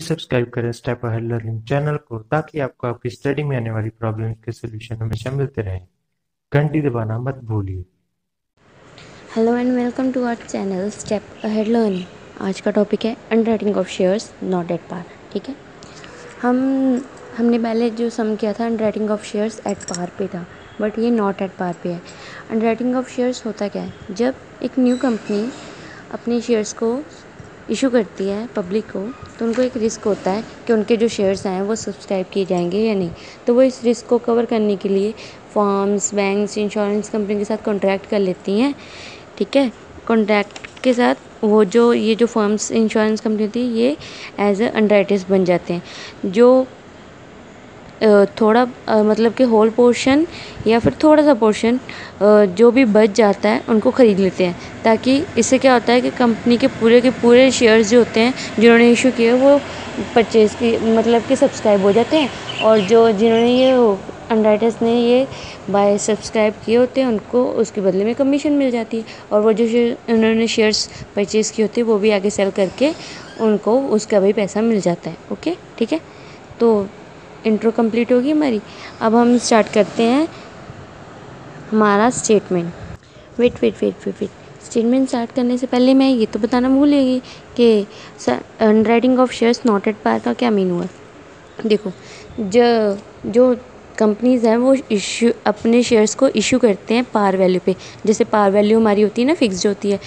Subscribe करें step ahead learning channel को ताकि आपको आपकी स्टडी में आने वाली प्रॉब्लम्स के सॉल्यूशन हमेशा मिलते रहें। घंटी दबाना मत भूलिए। Hello and welcome to our channel step ahead learning. आज का टॉपिक है underwriting of shares not at par. ठीक है, हमने पहले जो सम किया था underwriting of shares at par पे था, बट ये नॉट एट पार पे है। अंडरराइटिंग ऑफ शेयर्स होता क्या है? जब एक न्यू कंपनी अपने शेयर्स को इशू करती है पब्लिक को, तो उनको एक रिस्क होता है कि उनके जो शेयर्स हैं वो सब्सक्राइब किए जाएंगे या नहीं। तो वो इस रिस्क को कवर करने के लिए फर्म्स, बैंक्स, इंश्योरेंस कंपनी के साथ कॉन्ट्रैक्ट कर लेती हैं। ठीक है, कॉन्ट्रैक्ट के साथ ये जो फर्म्स, इंश्योरेंस कंपनी होती है, ये एज ए अंडरराइटर्स बन जाते हैं, जो थोड़ा मतलब कि होल पोर्शन या फिर थोड़ा सा पोर्शन जो भी बच जाता है उनको ख़रीद लेते हैं, ताकि इससे क्या होता है कि कंपनी के पूरे शेयर्स जो होते हैं जिन्होंने इशू किए वो परचेज़ की मतलब कि सब्सक्राइब हो जाते हैं, और जो जिन्होंने ये अंडरराइटर्स ने ये बाय सब्सक्राइब किए होते हैं उनको उसके बदले में कमीशन मिल जाती है, और वो जो उन्होंने शेयर्स परचेज़ किए होते हैं वो भी आगे सेल करके उनको उसका भी पैसा मिल जाता है। ओके, ठीक है, तो इंट्रो कंप्लीट होगी हमारी। अब हम स्टार्ट करते हैं हमारा स्टेटमेंट। वेट स्टेटमेंट स्टार्ट करने से पहले मैं ये तो बताना भूल गई कि underwriting of shares not at par का क्या मीन हुआ। देखो, जो कंपनीज़ हैं वो अपने शेयर्स को इशू करते हैं पार वैल्यू पे। जैसे पार वैल्यू हमारी होती है ना, फिक्स्ड होती है,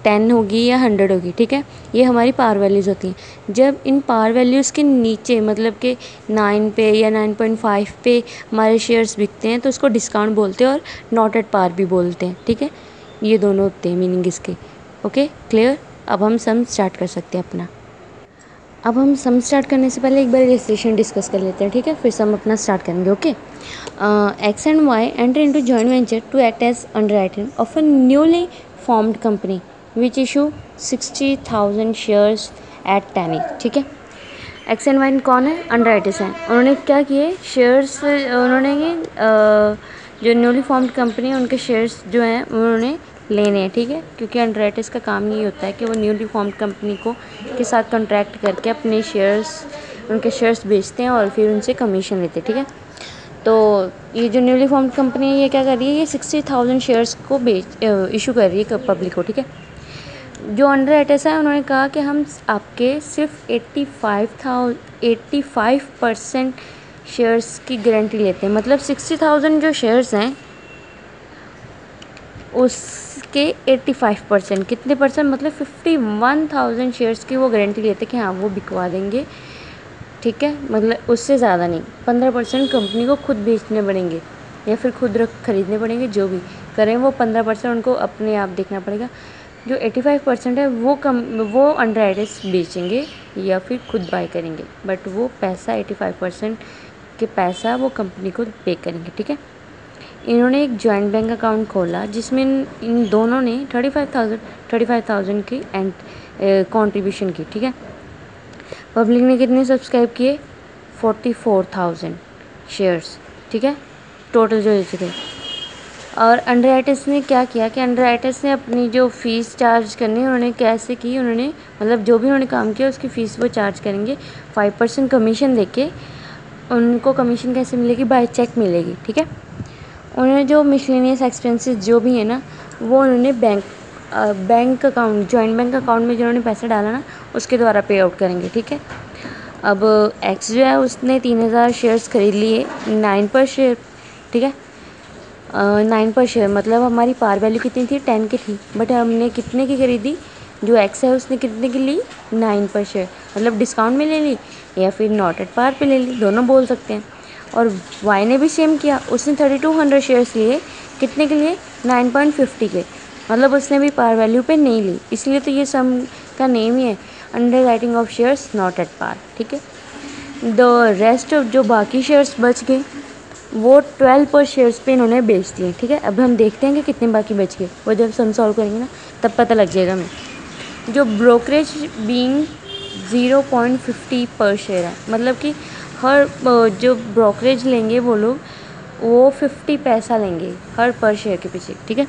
10 होगी या 100 होगी। ठीक है, ये हमारी पार वैल्यूज़ होती हैं। जब इन पार वैल्यूज़ के नीचे मतलब कि 9 पे या 9.5 पे हमारे शेयर्स बिकते हैं तो उसको डिस्काउंट बोलते हैं और नॉट एट पार भी बोलते हैं। ठीक है, ये दोनों होते हैं मीनिंग इसके। Okay, clear. अब हम सम स्टार्ट कर सकते हैं अपना। अब हम सम स्टार्ट करने से पहले एक बार रजिस्ट्रेशन डिस्कस कर लेते हैं। ठीक है, फिर सम अपना स्टार्ट करेंगे। Okay, X and Y enter into joint venture to act as underwriter of a newly formed company which issue 60,000 shares at 10 each। ठीक है, एक्स एंड वाई कौन है? अंडरराइटर्स हैं। उन्होंने क्या किए? शेयर्स उन्होंने जो न्यूली फॉर्म्ड कंपनी है उनके शेयर्स जो हैं उन्होंने लेने हैं। ठीक है, क्योंकि अंडरराइटर्स का काम ये होता है कि वो न्यूली फॉर्म्ड कंपनी को के साथ कॉन्ट्रैक्ट करके अपने उनके शेयर्स बेचते हैं और फिर उनसे कमीशन लेते हैं। ठीक है, तो ये जो न्यूली फॉर्म्ड कंपनी है ये क्या कर रही है? ये 60,000 शेयर्स को इशू कर रही है पब्लिक को। ठीक है, जो अंडरराइटर्स हैं उन्होंने कहा कि हम आपके सिर्फ 85% शेयर्स की गारंटी लेते हैं। मतलब 60,000 जो शेयर्स हैं उसके 85% कितने परसेंट? मतलब 51,000 शेयर्स की वो गारंटी लेते कि हाँ वो बिकवा देंगे। ठीक है, मतलब उससे ज़्यादा नहीं। 15% कंपनी को खुद बेचने पड़ेंगे या फिर खुद खरीदने पड़ेंगे, जो भी करें वो 15% उनको अपने आप देखना पड़ेगा। जो 85% है वो अंडरराइटर्स बेचेंगे या फिर खुद बाय करेंगे, बट वो पैसा 85% के पैसा वो कंपनी को पे करेंगे। ठीक है, इन्होंने एक जॉइंट बैंक अकाउंट खोला जिसमें इन दोनों ने 35,000 की एंड कॉन्ट्रीब्यूशन की। ठीक है, पब्लिक ने कितने सब्सक्राइब किए? 44,000 शेयर्स। ठीक है, टोटल जो बेचे थे। और अंडरराइटर्स ने क्या किया कि अंडरराइटर्स ने अपनी जो फ़ीस चार्ज करनी उन्होंने कैसे की? उन्होंने मतलब जो भी उन्होंने काम किया उसकी फ़ीस वो चार्ज करेंगे 5% कमीशन देके। उनको कमीशन कैसे मिलेगी? बाय चेक मिलेगी। ठीक है, उन्होंने जो मिसलेनियस एक्सपेंसेस जो भी है ना वो उन्होंने bank account, joint bank account में जिन्होंने पैसा डाला ना उसके द्वारा पे आउट करेंगे। ठीक है, अब एक्स जो है उसने 3,000 शेयर्स खरीद लिए 9 पर शेयर। ठीक है, 9 पर शेयर मतलब हमारी पार वैल्यू कितनी थी? 10 की थी, बट हमने कितने की खरीदी? जो एक्स है उसने कितने की ली? 9 पर शेयर। मतलब डिस्काउंट में ले ली या फिर नॉट एट पार पे ले ली, दोनों बोल सकते हैं। और वाई ने भी सेम किया, उसने 3200 शेयर्स लिए। कितने के लिए? 9.50 के। मतलब उसने भी पार वैल्यू पे नहीं ली, इसलिए तो ये सम का नेम ही है under writing of shares not at par. ठीक है, द रेस्ट ऑफ जो बाकी शेयर्स बच गए वो 12 पर शेयर्स पे इन्होंने बेच दिए। ठीक है, अब हम देखते हैं कि कितने बाकी बच गए। वो जब सम सॉल्व करेंगे ना तब पता लग जाएगा हमें। जो ब्रोकरेज बीइंग 0.50 पर शेयर है, मतलब कि हर जो ब्रोकरेज लेंगे वो लोग वो 50 पैसा लेंगे हर पर शेयर के पीछे। ठीक है,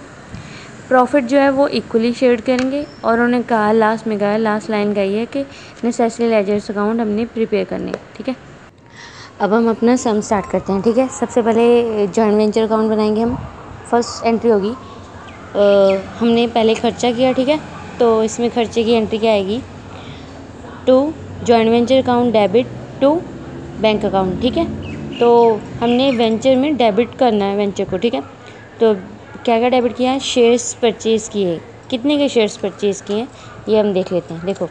प्रॉफिट जो है वो इक्वली शेयर करेंगे। और उन्होंने कहा लास्ट में कहा, लास्ट लाइन का ये है कि नेसेसरी लेजर्स अकाउंट हमने प्रिपेयर करने, ठीक है। अब हम अपना सम स्टार्ट करते हैं, ठीक है। सबसे पहले जॉइंट वेंचर अकाउंट बनाएंगे हम। फर्स्ट एंट्री होगी, हमने पहले खर्चा किया, ठीक है, तो इसमें खर्चे की एंट्री क्या आएगी, to joint venture account debit to bank account, ठीक है। तो हमने वेंचर में डेबिट करना है वेंचर को, ठीक है। तो क्या क्या डेबिट किया है, शेयर्स परचेज़ किए, कितने के शेयर्स परचेज़ किए हैं ये हम देख लेते हैं। देखो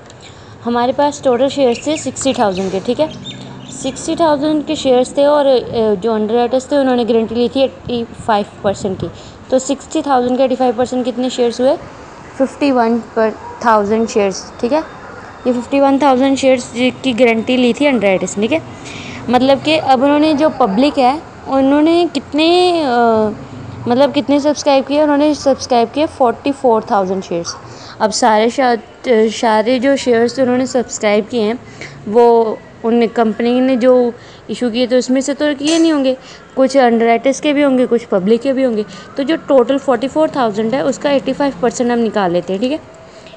हमारे पास टोटल शेयर्स थे 60,000 के, ठीक है। 60,000 के शेयर्स थे और जो अंडर राइटर्स थे उन्होंने गारंटी ली थी 85% की। तो 60,000 के 85% कितने शेयर्स हुए, 51,000 शेयर्स, ठीक है। ये 51,000 शेयर्स की गारंटी ली थी अंडर राइटर्स, ठीक है। मतलब कि अब उन्होंने जो पब्लिक है उन्होंने कितने मतलब कितने सब्सक्राइब किए, उन्होंने सब्सक्राइब किए 44,000 शेयर्स। अब सारे जो शेयर्स उन्होंने सब्सक्राइब किए हैं वो उन कंपनी ने जो इशू किए तो उसमें से तो किए नहीं होंगे, कुछ अंडरराइटर्स के भी होंगे, कुछ पब्लिक के भी होंगे। तो जो टोटल 44,000 है उसका 85% हम निकाल लेते हैं, ठीक है।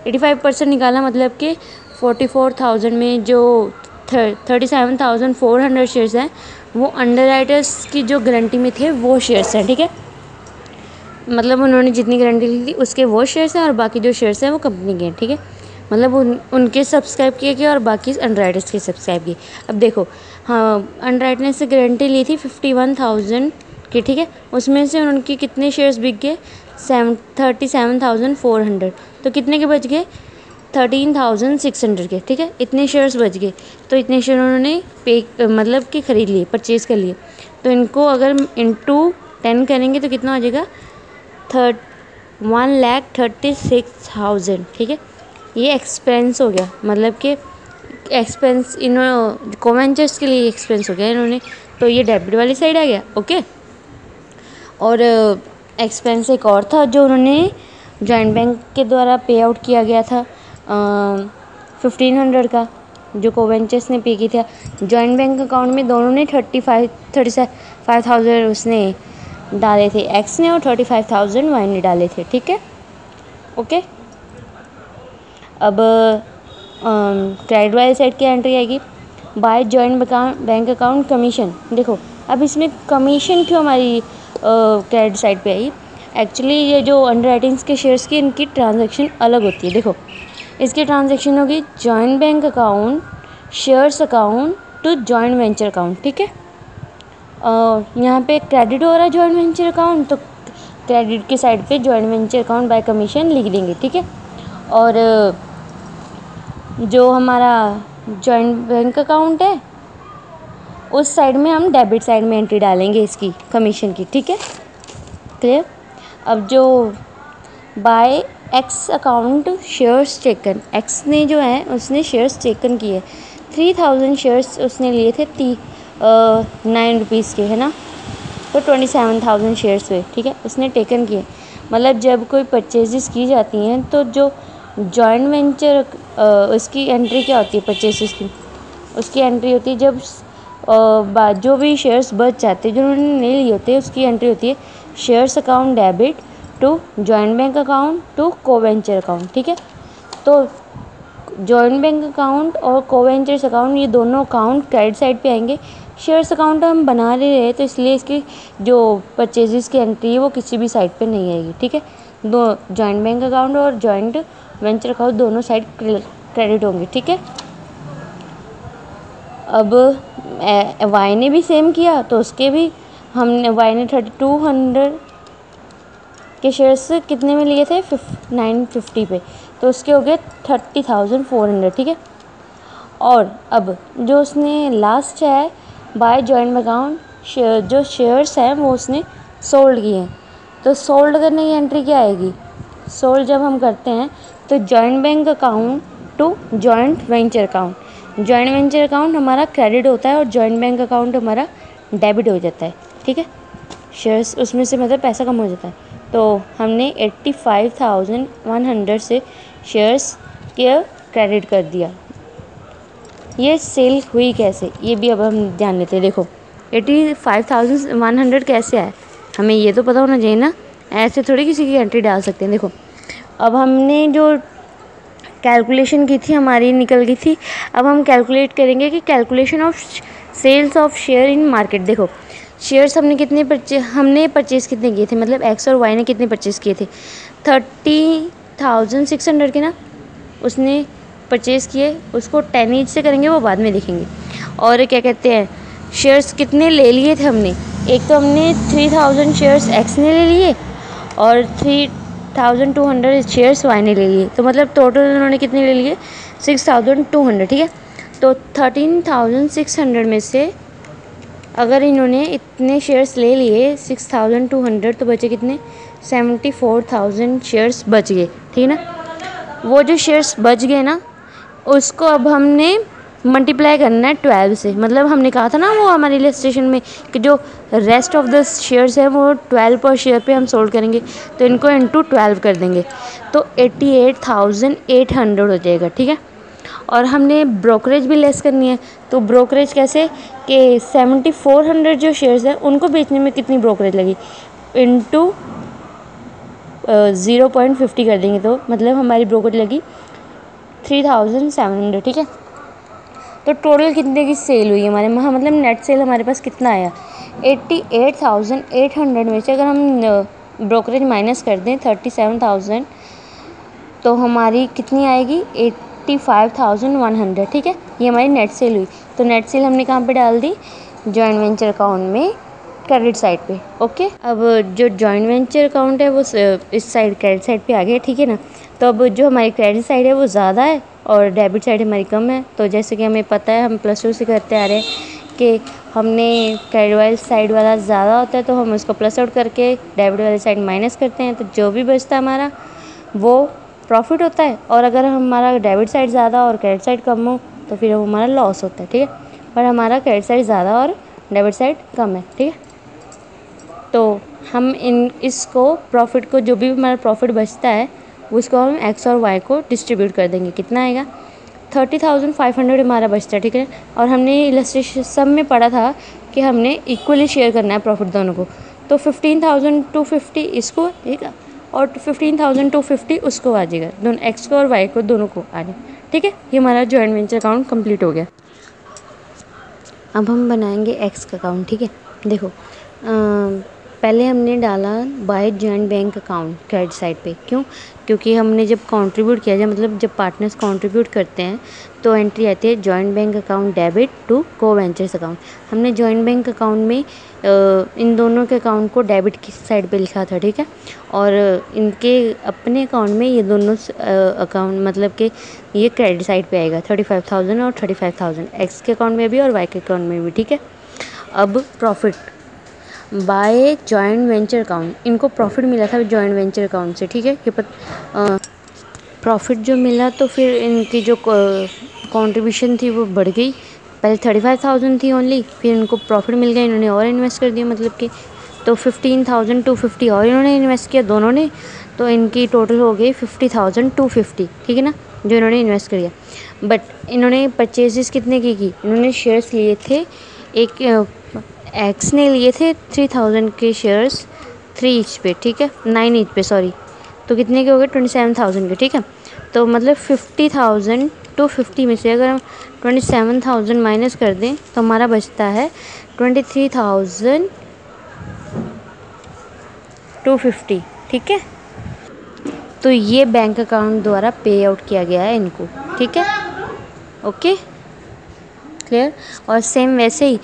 85% निकाला मतलब कि 44,000 में जो 37,400 शेयर्स हैं वो अंडरराइटर्स की जो गारंटी में थे वो शेयर्स हैं, ठीक है। मतलब उन्होंने जितनी गारंटी ली थी उसके वो शेयर्स हैं और बाकी जो शेयर्स हैं वो कंपनी के हैं, ठीक है। मतलब उनके सब्सक्राइब किए और बाकी अंडरराइटर्स के सब्सक्राइब किए। अब देखो, हाँ, अंडरराइटर ने से गारंटी ली थी 51,000 की, ठीक है। उसमें से उनके कितने शेयर्स बिक गए, 37,400। तो कितने के बच गए, 13,600 के, ठीक है। इतने शेयर्स बच गए। तो इतने शेयर उन्होंने मतलब कि ख़रीद लिए, परचेज़ कर लिए। तो इनको अगर इंटू 10 करेंगे तो कितना हो जाएगा, 1,36,000, ठीक है। ये एक्सपेंस हो गया, मतलब कि एक्सपेंस इन्होंने कोवेंचर्स के लिए एक्सपेंस हो गया इन्होंने। तो ये डेबिट वाली साइड आ गया, ओके। और एक्सपेंस एक और था जो उन्होंने जॉइंट बैंक के द्वारा पे आउट किया गया था 1,500 का, जो कोवेंचर्स ने पे किया था जॉइंट बैंक अकाउंट में। दोनों ने 35,000 उसने डाले थे एक्स ने और 35,000 वाई ने डाले थे, ठीक है, ओके। अब क्रेडिट वाली साइड की एंट्री आएगी, by joint bank account commission. देखो अब इसमें कमीशन क्यों हमारी क्रेडिट साइड पे आई, एक्चुअली ये जो अंडर राइटिंग्स के शेयर्स की इनकी ट्रांजैक्शन अलग होती है। देखो इसकी ट्रांजैक्शन होगी joint bank account shares account to joint venture account, ठीक है। यहाँ पे क्रेडिट हो रहा है जॉइंट वेंचर अकाउंट, तो क्रेडिट की साइड पे joint venture account by commission लिख देंगे, ठीक है। और जो हमारा जॉइंट बैंक अकाउंट है उस साइड में हम डेबिट साइड में एंट्री डालेंगे इसकी कमीशन की, ठीक है, क्लियर। अब जो by X account shares taken, X ने जो है उसने शेयर्स टेकन किए 3,000 शेयर्स उसने लिए थे 9 रुपीज़ के, है ना। तो 27,000 शेयर्स हुए, ठीक है, उसने टेकन किए। मतलब जब कोई परचेजेस की जाती हैं तो जो जॉइंट वेंचर उसकी एंट्री क्या होती है, परचेजेस की उसकी एंट्री होती है जब जो भी शेयर्स बच जाते हैं जो उन्होंने नहीं लिए होते उसकी एंट्री होती है shares account debit to joint bank account to coventure account, ठीक है। तो जॉइंट बैंक अकाउंट और कोवेंचर्स अकाउंट ये दोनों अकाउंट क्रेडिट साइड पे आएंगे। शेयर्स अकाउंट हम बना ले रहे हैं तो इसलिए इसकी जो परचेजेस की एंट्री है वो किसी भी साइड पे नहीं आएगी, ठीक है। दो जॉइंट बैंक अकाउंट और जॉइंट वेंचर अकाउंट दोनों साइड क्रेडिट होंगे, ठीक है। अब वाई ने भी सेम किया तो उसके भी हमने वाई ने 3,200 के शेयर्स कितने में लिए थे 950 पे, तो उसके हो गए 30,400, ठीक है। और अब जो उसने लास्ट है बाय जॉइंट अकाउंट जो शेयर्स हैं वो उसने सोल्ड किए हैं, तो सोल्ड करने की एंट्री क्या आएगी, सोल्ड जब हम करते हैं तो joint bank account to joint venture account, joint venture account हमारा क्रेडिट होता है और जॉइंट बैंक अकाउंट हमारा डेबिट हो जाता है, ठीक है। शेयर्स उसमें से मतलब पैसा कम हो जाता है। तो हमने 85,100 से शेयर्स के क्रेडिट कर दिया। ये सेल हुई कैसे, ये भी अब हम ध्यान लेते हैं। देखो 85,100 कैसे आए, हमें ये तो पता होना चाहिए ना ऐसे थोड़ी किसी की एंट्री डाल सकते हैं। देखो अब हमने जो कैलकुलेशन की थी हमारी निकल गई थी। अब हम कैलकुलेट करेंगे कि calculation of sales of share in market. देखो शेयर्स हमने परचेज़ कितने किए थे, मतलब एक्स और वाई ने कितने परचेज़ किए थे, 30,600 के ना उसने परचेज़ किए। उसको 10 ईच से करेंगे, वो बाद में देखेंगे। और क्या कहते हैं, शेयर्स कितने ले लिए थे हमने, एक तो हमने 3000 शेयर्स एक्स ने ले लिए और 3200 शेयर्स वाई ने ले लिए। तो मतलब टोटल उन्होंने कितने ले लिए, 6200। ठीक है, तो 13600 में से अगर इन्होंने इतने शेयर्स ले लिए 6200, तो बचे कितने, 74,000 शेयर्स बच गए। ठीक है ना, वो जो शेयर्स बच गए ना उसको अब हमने मल्टीप्लाई करना है 12 से। मतलब हमने कहा था ना वो हमारे इलस्ट्रेशन में कि जो रेस्ट ऑफ द शेयर्स है वो 12 पर शेयर पे हम सोल्ड करेंगे, तो इनको इंटू 12 कर देंगे तो 88,800 हो जाएगा। ठीक है, और हमने ब्रोकरेज भी लेस करनी है। तो ब्रोकरेज कैसे कि 7400 जो शेयर्स हैं उनको बेचने में कितनी ब्रोकरेज लगी, इंटू 0.50 कर देंगे, तो मतलब हमारी ब्रोकरेज लगी 3700। ठीक है, तो टोटल कितने की सेल हुई हमारे, मतलब नेट सेल हमारे पास कितना आया, 88,800 में से अगर हम ब्रोकरेज माइनस कर दें 37,000 तो हमारी कितनी आएगी, 85,100। ठीक है, ये हमारी नेट सेल हुई। तो नेट सेल हमने कहाँ पे डाल दी, जॉइंट वेंचर अकाउंट में, क्रेडिट साइड पे। ओके, अब जो जॉइंट वेंचर अकाउंट है वो इस साइड क्रेडिट साइड पे आ गया। ठीक है ना, तो अब जो हमारी क्रेडिट साइड है वो ज़्यादा है और डेबिट साइड हमारी कम है। तो जैसे कि हमें पता है, हम +2 से करते आ रहे हैं कि हमने क्रेडिट वाली साइड वाला ज़्यादा होता है तो हम उसको प्लस आउट करके डेबिट वाली साइड माइनस करते हैं, तो जो भी बचता है हमारा वो प्रॉफिट होता है। और अगर हमारा डेबिट साइड ज़्यादा और क्रेडिट साइड कम हो तो फिर वो हमारा लॉस होता है। ठीक है, पर हमारा क्रेडिट साइड ज़्यादा और डेबिट साइड कम है। ठीक है, तो हम इसको प्रॉफिट को, जो भी हमारा प्रॉफिट बचता है उसको हम एक्स और वाई को डिस्ट्रीब्यूट कर देंगे। कितना आएगा, 30,500 हमारा बचता है। ठीक है, और हमने इलस्ट्रेशन सब में पढ़ा था कि हमने इक्वली शेयर करना है प्रॉफिट दोनों को। तो 15,250 इसको, ठीक है, और 15,250 उसको आ जाएगा, दोनों एक्स को और वाई को दोनों को आ जाए। ठीक है, ये हमारा जॉइंट वेंचर अकाउंट कंप्लीट हो गया। अब हम बनाएंगे एक्स का अकाउंट। ठीक है, देखो पहले हमने डाला by joint bank account credit side पे। क्यों, क्योंकि हमने जब कंट्रीब्यूट किया जाए, मतलब जब पार्टनर्स कंट्रीब्यूट करते हैं तो एंट्री आती है joint bank account debit to co venturers account. हमने जॉइंट बैंक अकाउंट में इन दोनों के अकाउंट को डेबिट की साइड पे लिखा था। ठीक है, और इनके अपने अकाउंट में ये दोनों अकाउंट, मतलब कि ये क्रेडिट साइड पे आएगा 35,000 और 35,000 एक्स के अकाउंट में भी और वाई के अकाउंट में भी। ठीक है, अब profit by joint venture account, इनको प्रॉफिट मिला था जॉइंट वेंचर अकाउंट से। ठीक है, ये प्रॉफिट जो मिला तो फिर इनकी जो कंट्रीब्यूशन थी वो बढ़ गई। पहले 35,000 थी ओनली, फिर इनको प्रॉफिट मिल गया, इन्होंने और इन्वेस्ट कर दिया, मतलब कि तो 15,250 और इन्होंने इन्वेस्ट किया दोनों ने, तो इनकी टोटल हो गई 50,250। ठीक है ना, जो इन्होंने इन्वेस्ट कर दिया। बट इन्होंने परचेजेस कितने की इन्होंने शेयर्स लिए थे, एक एक्स ने लिए थे 3000 के शेयर्स 3 ईच पे। ठीक है, 9 ईच पे, सॉरी, तो कितने के हो गए, 27,000 के। ठीक है, तो मतलब 50,250 में से अगर हम 27,000 माइनस कर दें तो हमारा बचता है 23,250। ठीक है, तो ये बैंक अकाउंट द्वारा पे आउट किया गया है इनको। ठीक है, ओके, क्लियर। और सेम वैसे ही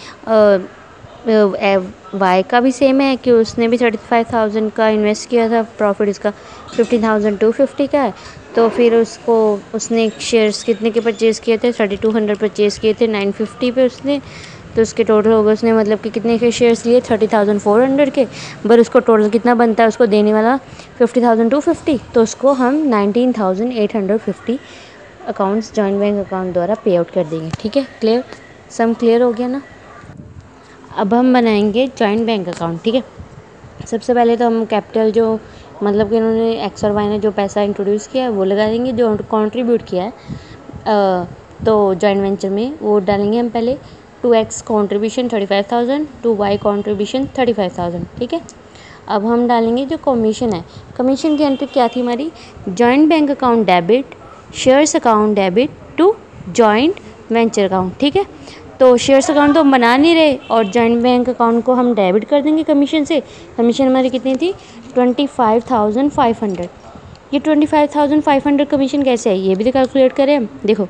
वाई का भी सेम है कि उसने भी 35,000 का इन्वेस्ट किया था, प्रॉफिट इसका 15,250 का है। तो फिर उसने शेयर्स कितने के परचेज़ किए थे, 3200 परचेज़ किए थे 950 पे उसने, तो उसके टोटल हो गए, उसने मतलब कि कितने के शेयर्स लिए 30,400 के, पर उसको टोटल कितना बनता है उसको देने वाला 50,250, तो उसको हम 19,850 अकाउंट्स जॉइंट बैंक अकाउंट द्वारा पे आउट कर देंगे। ठीक है, क्लियर, सम क्लियर हो गया ना। अब हम बनाएंगे जॉइंट बैंक अकाउंट। ठीक है, सबसे पहले तो हम कैपिटल जो, मतलब कि इन्होंने एक्स और वाई ने जो पैसा इंट्रोड्यूस किया है वो लगा देंगे, जो कंट्रीब्यूट किया है तो जॉइंट वेंचर में वो डालेंगे हम पहले। 2x contribution 35,000, 2y contribution 35,000। ठीक है, अब हम डालेंगे जो कमीशन है। कमीशन की एंट्री क्या थी हमारी, joint bank account debit, shares account debit to joint venture account. ठीक है, तो शेयर्स अकाउंट तो हम बना नहीं रहे और जॉइंट बैंक अकाउंट को हम डेबिट कर देंगे कमीशन से। कमीशन हमारी कितनी थी, 25,500। ये 25,500 कमीशन कैसे है ये भी तो कैलकुलेट करें हम। देखो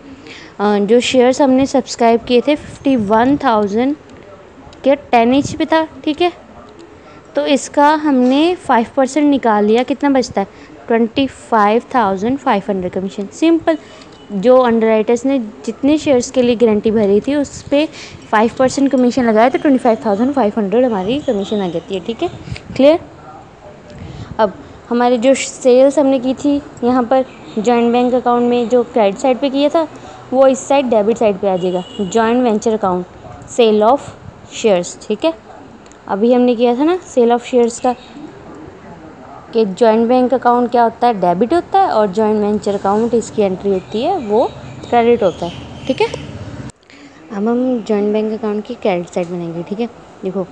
जो शेयर्स हमने सब्सक्राइब किए थे 51,000 के 10 ईच पे था। ठीक है, तो इसका हमने 5% निकाल लिया, कितना बचता है 25,500 कमीशन। सिंपल, जो अंडरराइटर्स ने जितने शेयर्स के लिए गारंटी भरी थी उस पर 5% कमीशन लगाया तो 25,500 हमारी कमीशन आ जाती है। ठीक है, क्लियर। अब हमारे जो सेल्स हमने की थी यहाँ पर जॉइंट बैंक अकाउंट में, जो क्रेडिट साइड पे किया था वो इस साइड डेबिट साइड पे आ जाएगा, joint venture account, sale of shares. ठीक है, अभी हमने किया था ना सेल ऑफ शेयर्स का, कि जॉइंट बैंक अकाउंट क्या होता है, डेबिट होता है, और जॉइंट वेंचर अकाउंट इसकी एंट्री होती है वो क्रेडिट होता है। ठीक है, अब हम जॉइंट बैंक अकाउंट की क्रेडिट साइड बनाएंगे। ठीक है, देखो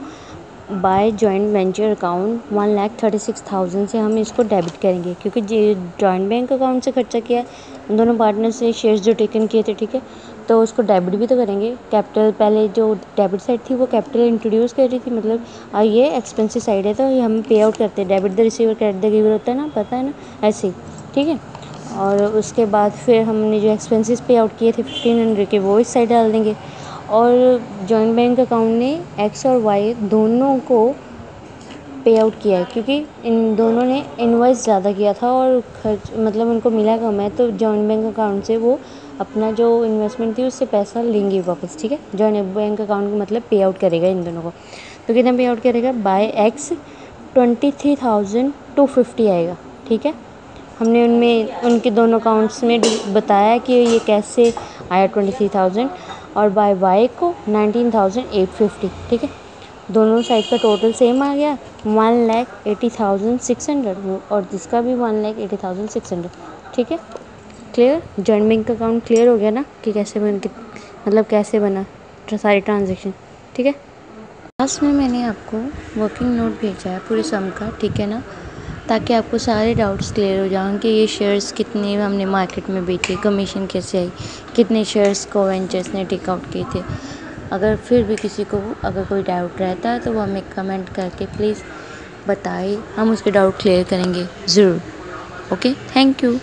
बाय जॉइंट वेंचर अकाउंट 1,36,000 से हम इसको डेबिट करेंगे, क्योंकि जॉइंट बैंक अकाउंट से खर्चा किया है, उन दोनों पार्टनर से शेयर्स जो टेकन किए थे। ठीक है, तो उसको डेबिट भी तो करेंगे। कैपिटल पहले जो डेबिट साइड थी वो कैपिटल इंट्रोड्यूस कर रही थी, मतलब ये एक्सपेंसिव साइड है तो ये हम पे आउट करते हैं, debit the receiver credit the giver होता है ना, पता है ना, ऐसे ही। ठीक है, और उसके बाद फिर हमने जो एक्सपेंसेस पे आउट किए थे 1,500 के वो इस साइड डाल देंगे। और जॉइंट बैंक अकाउंट ने एक्स और वाई दोनों को पे आउट किया है, क्योंकि इन दोनों ने इन्वेस्ट ज़्यादा किया था और खर्च मतलब उनको मिला कम है, तो जॉइंट बैंक अकाउंट से वो अपना जो इन्वेस्टमेंट थी उससे पैसा लेंगे वापस। ठीक है, जॉइंट बैंक अकाउंट को मतलब पे आउट करेगा इन दोनों को। तो कितना पे आउट करेगा, बाय एक्स 23,250 आएगा। ठीक है, हमने उनमें उनके दोनों अकाउंट्स में बताया कि ये कैसे आया 23,000, और बाय वाई को 19,850। ठीक है, दोनों साइड का टोटल सेम आ गया 1,80,600 और जिसका भी 1,80,600। ठीक है, clear. Joint bank account clear हो गया ना कि कैसे मतलब कैसे बना सारी ट्रांजेक्शन। ठीक है, लास्ट में मैंने आपको वर्किंग नोट भेजा है पूरे सम का। ठीक है ना, ताकि आपको सारे डाउट्स क्लियर हो जाएं कि ये शेयर्स कितने हमने मार्केट में बेचे, कमीशन कैसे आई, कितने शेयर्स को वेंचर्स ने टेक आउट किए थे। अगर फिर भी किसी को अगर कोई डाउट रहता है तो वो हमें कमेंट करके प्लीज़ बताइए, हम उसके डाउट क्लियर करेंगे ज़रूर। Okay, thank you.